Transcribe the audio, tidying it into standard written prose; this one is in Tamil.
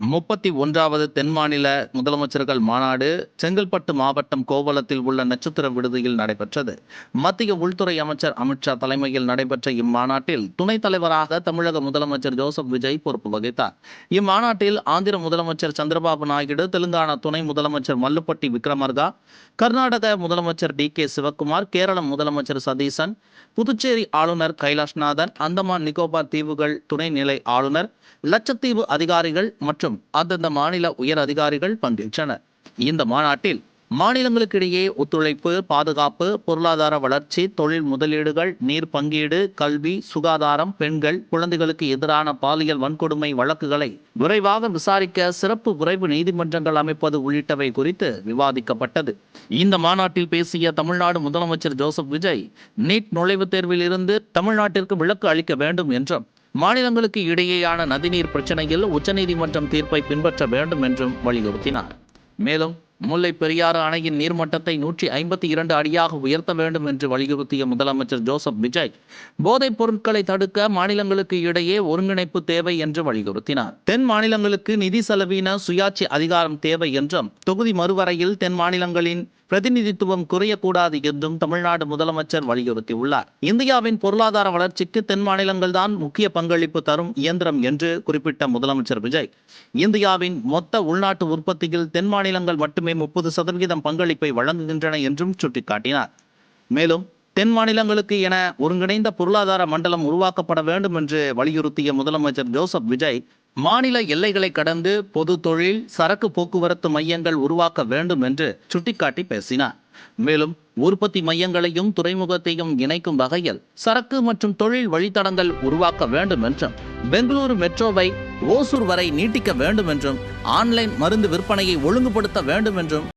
31வது தென்மாநில முதலமைச்சர்கள் மாநாடு செங்கல்பட்டு மாவட்டம் கோவளத்தில் உள்ள நட்சத்திர விடுதியில் நடைபெற்றது. மத்திய உள்துறை அமைச்சர் அமித்ஷா தலைமையில் நடைபெற்ற இம்மாநாட்டில் துணைத் தலைவராக தமிழக முதலமைச்சர் ஜோசப் விஜய் பொறுப்பு வகித்தார். இம்மாநாட்டில் ஆந்திர முதலமைச்சர் சந்திரபாபு நாயுடு, தெலுங்கானா துணை முதலமைச்சர் மல்லுப்பட்டி விக்ரமர்கா, கர்நாடக முதலமைச்சர் டி.கே. சிவக்குமார், கேரள முதலமைச்சர் சதீசன், புதுச்சேரி ஆளுநர் கைலாஷ்நாதன், அந்தமான் நிக்கோபார் தீவுகள் துணைநிலை ஆளுநர், லட்சத்தீவு அதிகாரிகள் மற்றும் அந்தந்த மாநில உயர் அதிகாரிகள் பங்கேற்றனர். இந்த மாநாட்டில் மாநிலங்களுக்கிடையே ஒத்துழைப்பு, பாதுகாப்பு, பொருளாதார வளர்ச்சி, தொழில் முதலீடுகள், நீர் பங்கீடு, கல்வி, சுகாதாரம், பெண்கள், குழந்தைகளுக்கு எதிரான பாலியல் வன்கொடுமை வழக்குகளை விரைவாக விசாரிக்க சிறப்பு விரைவு நீதிமன்றங்கள் அமைப்பது உள்ளிட்டவை குறித்து விவாதிக்கப்பட்டது. இந்த மாநாட்டில் பேசிய தமிழ்நாடு முதலமைச்சர் ஜோசப் விஜய், நீட் நுழைவுத் தேர்வில் இருந்து தமிழ்நாட்டிற்கு விலக்கு அளிக்க வேண்டும் என்றும், மாநிலங்களுக்கு இடையேயான நதிநீர் பிரச்சனையில் உச்சநீதிமன்றம் தீர்ப்பை பின்பற்ற வேண்டும் என்றும் வலியுறுத்தினார். மேலும் முல்லை பெரியாறு அணையின் நீர்மட்டத்தை 152 அடியாக உயர்த்த வேண்டும் என்று வலியுறுத்திய முதலமைச்சர் ஜோசப் விஜய், போதைப் பொருட்களை தடுக்க மாநிலங்களுக்கு இடையே ஒருங்கிணைப்பு தேவை என்று வலியுறுத்தினார். தென் மாநிலங்களுக்கு நிதி செலவின சுயாட்சி அதிகாரம் தேவை என்றும், தொகுதி மறுவரையில் தென் மாநிலங்களின் பிரதிநிதித்துவம் குறையக்கூடாது என்றும் தமிழ்நாடு முதலமைச்சர் வலியுறுத்தியுள்ளார். இந்தியாவின் பொருளாதார வளர்ச்சிக்கு தென் மாநிலங்கள் தான் முக்கிய பங்களிப்பு தரும் இயந்திரம் என்று குறிப்பிட்ட முதலமைச்சர் விஜய், இந்தியாவின் மொத்த உள்நாட்டு உற்பத்தியில் தென் மாநிலங்கள் மட்டுமே 30% பங்களிப்பை வழங்குகின்றன என்றும் சுட்டிக்காட்டினார். மேலும் தென் மாநிலங்களுக்கு என ஒருங்கிணைந்த பொருளாதார மண்டலம் உருவாக்கப்பட வேண்டும் என்று வலியுறுத்திய முதலமைச்சர் ஜோசப் விஜய், மாநில எல்லைகளை கடந்து பொது தொழில், சரக்கு போக்குவரத்து மையங்கள் உருவாக்க வேண்டும் என்று சுட்டிக்காட்டி பேசினார். மேலும் உற்பத்தி மையங்களையும் துறைமுகத்தையும் இணைக்கும் வகையில் சரக்கு மற்றும் தொழில் வழித்தடங்கள் உருவாக்க வேண்டும் என்றும், பெங்களூரு மெட்ரோவை ஓசூர் வரை நீட்டிக்க வேண்டும் என்றும், ஆன்லைன் மருந்து விற்பனையை ஒழுங்குபடுத்த வேண்டும் என்றும்